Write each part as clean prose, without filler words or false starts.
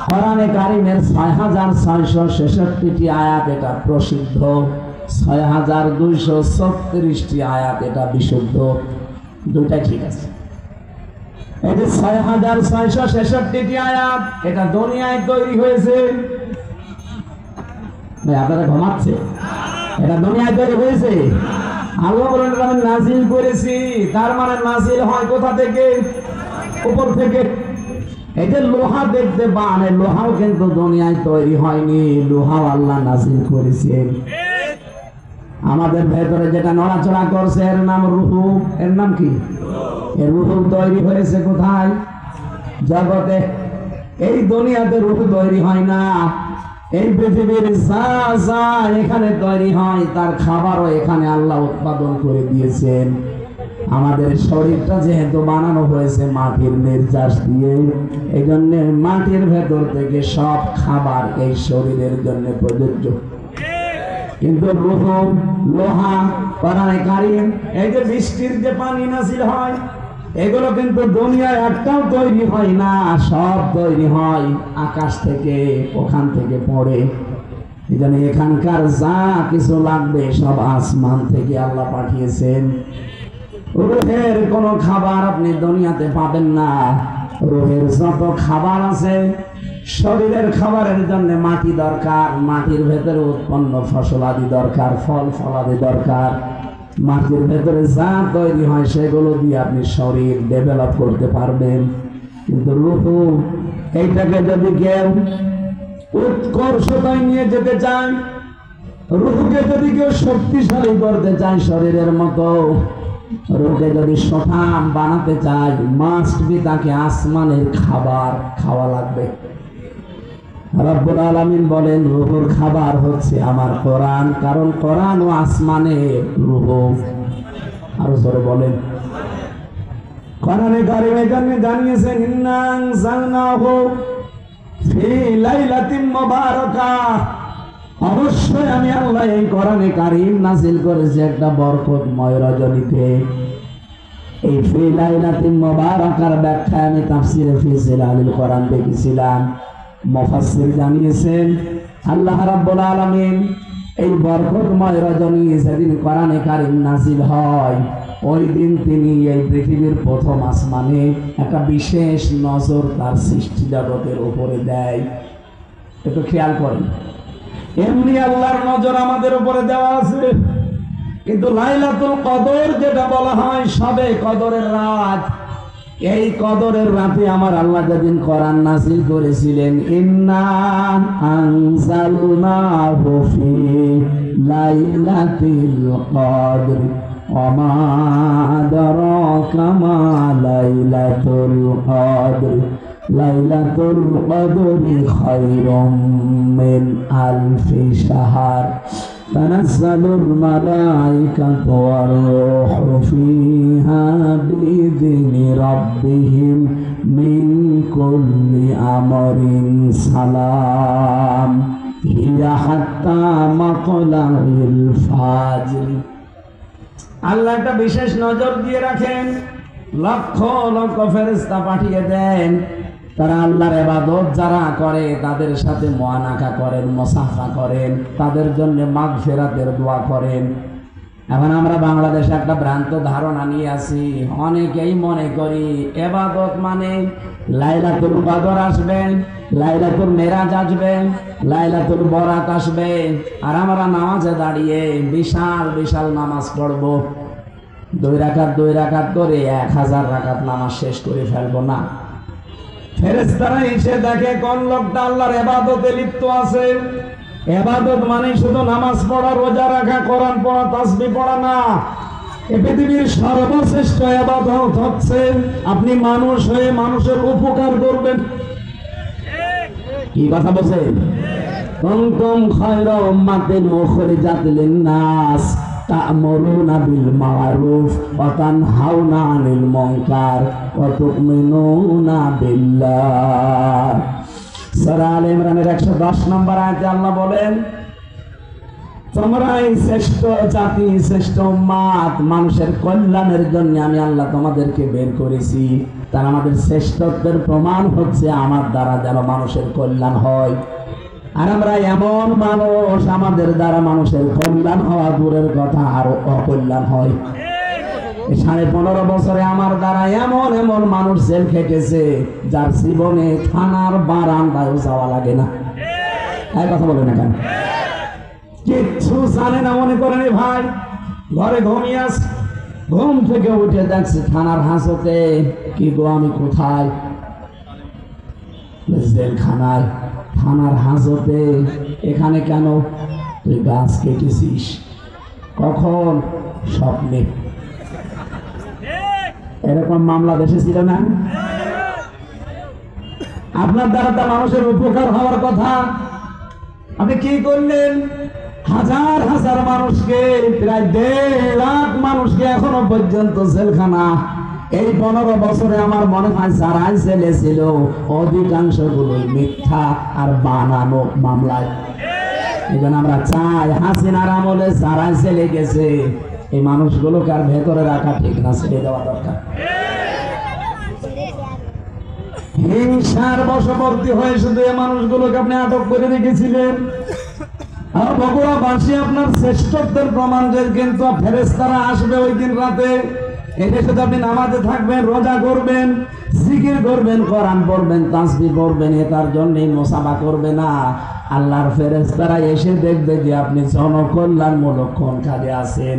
কোরআনে কারিমের ৬৬৬৬টি আয়াত এটা প্রসিদ্ধ, ৬২৩৬টি আয়াত এটা বিশুদ্ধ। দুইটা ঠিক আছে। এই যে ৬৬৬৬টি আয়াত এটা দুনিয়ায় তৈরি হয়েছে। আপনারা ঘুমাচ্ছে? এটা দুনিয়ায় তৈরি হয়েছে। আল্লাহ বলেন আমি নাজিল করেছি, তার মানে নাজিল হয় কোথা থেকে? উপর থেকে। এই যে লোহা দেখতে পান, লোহাও কিন্তু দুনিয়ায় তৈরি হয়নি, লোহাও আল্লাহ নাজিল করেছেন। আমাদের ভেতরে যেটা নড়াচড়া করছে এর নাম রূহ। এর নাম কি? এর রূহ তৈরি হয়েছে কোথায়? জগতে। এই দুনিয়াতে রূহ তৈরি হয় না। এই পৃথিবীর যা যা এখানে তৈরি হয় তার খাবারও এখানে আল্লাহ উৎপাদন করে দিয়েছেন। আমাদের শরীরটা যেহেতু বানানো হয়েছে মাটির নির্যাস দিয়ে, এই জন্য মাটির ভেতর থেকে সব খাবার এই শরীরের জন্য প্রযোজ্য। কিন্তু রূহ, লোহা, কোরআনে কারীম, এই যে বৃষ্টির যে পানি নাযিল হয়, এগুলো কিন্তু দুনিয়ায় একটাও তৈরি হয় না, সব তৈরি হয় আকাশ থেকে, ওখান থেকে পড়ে। এই জন্য এখানকার যা কিছু লাগবে সব আসমান থেকে আল্লাহ পাঠিয়েছেন। রূহের কোনো খাবার আপনি দুনিয়াতে পাবেন না। রূহের যত খাবার আছে, শরীরের খাবারের জন্য মাটি দরকার, মাটির ভেতরে উৎপন্ন ফসল আদি দরকার, ফল ফলাদি দরকার। মাটির ভেতরে যা তৈরি হয় সেগুলো দিয়ে আপনি শরীর ডেভেলপ করতে পারবেন। কিন্তু রূহ, এইটাকে যদি কেউ উৎকর্ষতায় নিয়ে যেতে চায়, রূহকে যদি কেউ শক্তিশালী করতে চায় শরীরের মতো, রূহকে যদি সঠাম বানাতে চায়, মাস্ট বি তাকে আসমানের খাবার খাওয়া লাগবে। রব্বুল আলামিন বলেন রূহের খাবার হচ্ছে আমার কোরআন, কারণ কোরআন ও আসমানে রূহ। আরো জোরে বলেন। কোরআনে কারীমে জানিয়েছেন ইন্না আনজালনাহু ফি লাইলাতিন মুবারাকাহ, অবশ্যই আমি আল্লাহ এই কোরআনে কারীম নাযিল করেছি একটা বরকতময় রজনীতে। এই ফি লাইলাতিন মুবারাকার ব্যাখ্যা আমি তাফসীরে ফি জিলালিল কোরআন দেখেছিলাম। মুফাসসির জানিয়েছেন আল্লাহ রাব্বুল আলামিন এই বরকতময় রজনী যেদিন কোরআনে কারীম নাযিল হয়, ওই দিন তিনি এই পৃথিবীর প্রথম আসমানে একটা বিশেষ নজর তার সৃষ্টি জগতের উপরে দেয়। একটু খেয়াল করেন। এমনি আল্লাহর নজর আমাদের উপরে দেওয়া আছে, কিন্তু লাইলাতুল কদর যেটা বলা হয় সবে কদরের রাত, এই কদরের রাতে আমার আল্লাহ যেদিন কোরআন নাযিল করেছিলেন, ইন্না আনজালনাহু ফি লাইলাতিল কদর ওয়া মা আদরাকা মা লাইলাতুল কদর লাইলাতুল কদরি খায়রুম মিন আলফি শাহর তানাজ্জালুল মালাইকাতু ওয়ার রূহু ফিহা বিইذনি রাব্বিহিম মিন কুল্লি আমরিন সালাম হিয়া হাত্তা মাতলাইল ফাজর। আল্লাহ একটা বিশেষ নজর দিয়ে রাখেন, লক্ষ লক্ষ ফেরেশতা পাঠিয়ে দেন, তারা আল্লাহর ইবাদত যারা করে তাদের সাথে মুআনাকা করেন, মুসাফা করেন, তাদের জন্য মাগফিরাতের দোয়া করেন। এখন আমরা বাংলাদেশে একটা ভ্রান্ত ধারণা নিয়ে আছি, অনেকেই মনে করি ইবাদত মানে লাইলাতুল কদর আসবে, লাইলাতুল মেরাজ আসবে, লাইলাতুল বরাত আসবে, আর আমরা নামাজে দাঁড়িয়ে বিশাল বিশাল নামাজ পড়ব, 2 রাকাত করে 1000 রাকাত নামাজ শেষ করে ফেলবো না। ফেরেশতারা এসে দেখে কোন লোকটা আল্লাহর ইবাদতে লিপ্ত আছে। ইবাদত মানে শুধু নামাজ পড়া, রোজা রাখা, কোরআন পড়া, তাসবিহ পড়া না। এই পৃথিবীর সর্বশ্রেষ্ঠ ইবাদত হচ্ছে আপনি মানুষ হয়ে মানুষের উপকার করবেন। কি কথা বলছেন? কুনতুম খায়রা উম্মাতিন উখরিজাত লিন-নাস তা'মুরুনা বিল মা'রুফ ওয়া তানহাউনা আনিল মুনকার ওয়া তু'মিনুনা বিল্লাহ। সূরা আলে ইমরানের 110 নম্বর আয়াতে আল্লাহ বলেন তোমরাই শ্রেষ্ঠ জাতি, শ্রেষ্ঠ উম্মাত, মানুষের কল্যাণের জন্য আমি আল্লাহ তোমাদেরকে বের করেছি। তার আমাদের শ্রেষ্ঠত্বের প্রমাণ হচ্ছে আমার দ্বারা যেন মানুষের কল্যাণ হয়। আর আমরা এমন মানুষ, আমাদের দ্বারা মানুষের কল্যাণ হওয়া দূরের কথা, আরো অকল্যাণ হয়। 15.5 বছরে আমার দ্বারা এমন এমন মানুষ জেল খেটেছে যার জীবনে থানার বারান্দায় যাওয়া লাগে না। এই কথা বলে না কেন? কিচ্ছু জানে না মনে করেন ভাই, ঘরে ঘুমিয়ে আছে, ঘুম থেকে উঠে দেখছে থানার হাজতে। কি গো আমি কোথায়? জেলখানায়। থানার হাজতে? এখানে কেন? তুই গাছ কেটেছিস। কখন? স্বপ্নে। এরকম মামলা দেশে ছিল না? আপনার দ্বারা তো মানুষের উপকার হওয়ার কথা, আপনি কি করলেন? হাজার হাজার মানুষকে, প্রায় 1.5 লাখ মানুষকে এখনো পর্যন্ত জেলখানা। এই 15 বছরে আমার মনে হয় যারাই জেলে ছিল অধিকাংশ গুলোই মিথ্যা আর বানানো মামলায়। এই জন্য আমরা চাই হাসিনার আমলে যারাই জেলে গেছে এই মানুষগুলোকে আর ভেতরে রাখা ঠিক না, ছেড়ে দেওয়া দরকার। হিংসার বশবর্তী হয়ে শুধু এই মানুষগুলোকে আপনি আটক করে রেখেছিলেন। আর বগুড়াবাসী আপনার শ্রেষ্ঠত্বের প্রমাণ যে কিন্তু ফেরেশতারা আসবে ওই দিন রাতে। এটা শুধু আপনি নামাজে থাকবেন, রোজা করবেন, জিকির করবেন, কোরআন পড়বেন, তাসবিহ করবেন, এটার জন্যই মুসাফা করবে না। আল্লাহর ফেরেশতারা এসে দেখবে যে আপনি জনকল্যাণমূলক কোন কাজে আছেন।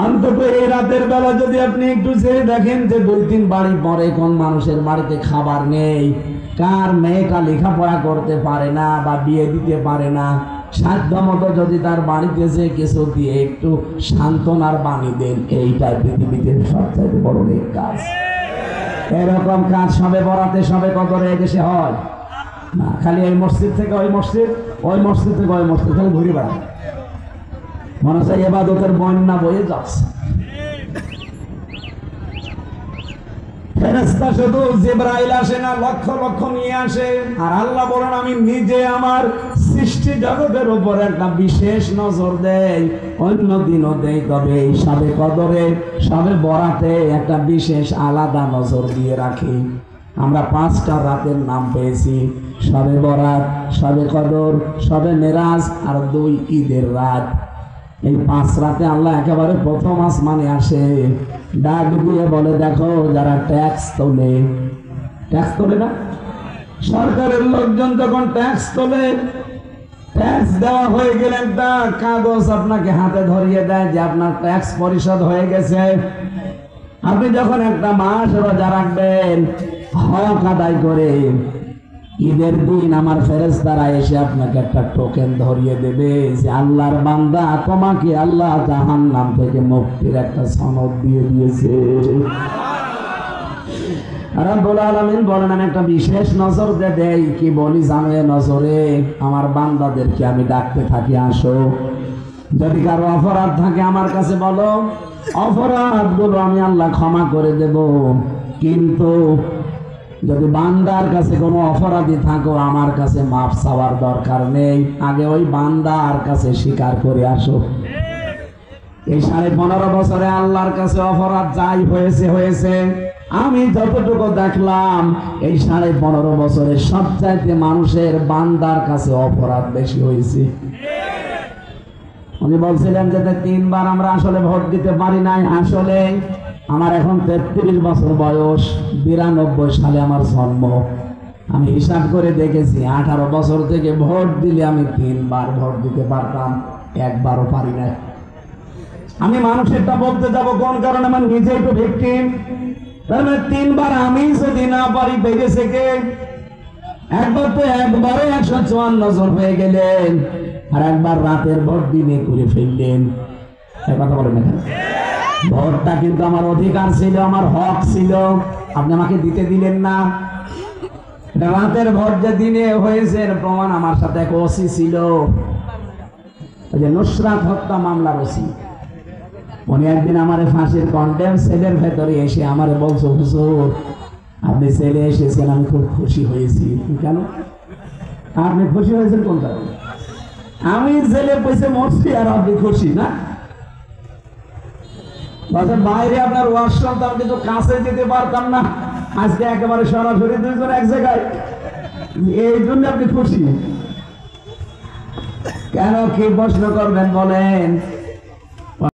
অন্তত এই রাতের বেলা যদি আপনি একটু চেয়ে দেখেন যে 2-3 বাড়ি পরে কোন মানুষের বাড়িতে খাবার নেই, কার মেয়েটা লেখাপড়া করতে পারে না বা বিয়ে দিতে পারে না, সাধ্য মতো যদি তার বাড়িতে যে কিছু দিয়ে একটু সান্ত্বনার বাণী দেন, এইটাই পৃথিবীতে সবচেয়ে বড় কাজ। এরকম কাজ সবে বরাতে, সবে কদরে দেশে হয় না। খালি এই মসজিদ থেকে ওই মসজিদ, ওই মসজিদ থেকে ওই মসজিদ, খালি ঘুরে বেড়ায়। মনে হচ্ছে ইবাদতের বন্যা বয়ে যাচ্ছে। ফেরেশতা শুধু জিবরাইল আসে না, লক্ষ লক্ষ নিয়ে আসে। আর আল্লাহ বলেন আমি নিজে আমার সৃষ্টি জগতের উপর একটা বিশেষ নজর দেই, অন্য দিনও দেই, তবে এই সবে কদরে, সবে বরাতে একটা বিশেষ আলাদা নজর দিয়ে রাখি। আমরা 5টা রাতের নাম পেয়েছি, সবে বরাত, সবে কদর, সবে মেরাজ আর 2 ঈদের রাত। এই 5 রাতে আল্লাহ একেবারে প্রথম আসমানে আসে, ডাক দিয়ে বলে দেখো যারা ট্যাক্স তোলে, ট্যাক্স তোলে না, সরকারের লোকজন যখন ট্যাক্স তোলে, ট্যাক্স দেওয়া হয়ে গেলে একটা কাগজ আপনাকে হাতে ধরিয়ে দেয় যে আপনার ট্যাক্স পরিশোধ হয়ে গেছে। আপনি যখন একটা মাস রোজা রাখবেন, হক আদায় করে, ঈদের দিন আমার ফেরেশতারা এসে আপনাকে একটা টোকেন ধরিয়ে দেবে যে আল্লাহর বান্দা, তোমাকে আল্লাহ জাহান্নাম থেকে মুক্তির একটা সনদ দিয়ে দিয়েছে। রব্বুল আলামিন বলেন আমি একটা বিশেষ নজর দেই। কি বলি জানো? এ নজরে আমার বান্দাদেরকে আমি ডাকতে থাকি, আসো। যদি কারো অপরাধ থাকে আমার কাছে বলো, অপরাধগুলো আমি আল্লাহ ক্ষমা করে দেব। কিন্তু যদি বান্দার কাছে কোনো অপরাধী থাকো, আমার কাছে মাফ চাওয়ার দরকার নেই, আগে ওই বান্দার কাছে স্বীকার করে আসো। এই 15.5 বছরে আল্লাহর কাছে অপরাধ যাই হয়েছে হয়েছে, আমি যতটুকু দেখলাম এই 15.5 বছরে সবচাইতে মানুষের বান্দার কাছে অপরাধ বেশি হয়েছে। উনি বলছিলেন যে 3 বার আমরা আসলে ভোট দিতে পারি নাই। আসলে আমার এখন 33 বছর বয়স, 92 সালে আমার জন্ম। আমি হিসাব করে দেখেছি 18 বছর থেকে ভোট দিলে আমি 3 বার ভোট দিতে পারতাম, একবারও পারি না। আমি মানুষেরটা বলতে যাব কোন কারণে? আমার নিজে একটু ভিকটিম। তাহলে 3 বার আমি যদি না পারি, পেয়েছে কে? একবার তো একবারে 154 জন হয়ে গেলেন, আর একবার রাতের ভোট দিনে করে ফেললেন। কথা বলেন না? ভোটটা কিন্তু আমার অধিকার ছিল, আমার হক ছিল, আপনি আমাকে দিতে দিলেন না। রাতের ভোট যে দিনে হয়েছে প্রমাণ আমার সাথে এক ওসি ছিল, ওই যে নুসরাত হত্যা মামলার ওসি। উনি একদিন আমার ফাঁসির কন্ডেম সেলের ভেতরে এসে আমার বলছো, হুজুর আপনি সেলে এসেছেন, আমি খুব খুশি হয়েছি। কেন আপনি খুশি হয়েছেন কোন কারণে? আমি জেলে পয়সা মরছি আর আপনি খুশি না? বাইরে আপনার ওয়াশ শুনতাম কিন্তু কাছে যেতে পারতাম না, আজকে একেবারে সরাসরি দুইজন এক জায়গায়, এই জন্য আপনি খুশি। কেন কি প্রশ্ন করবেন বলেন?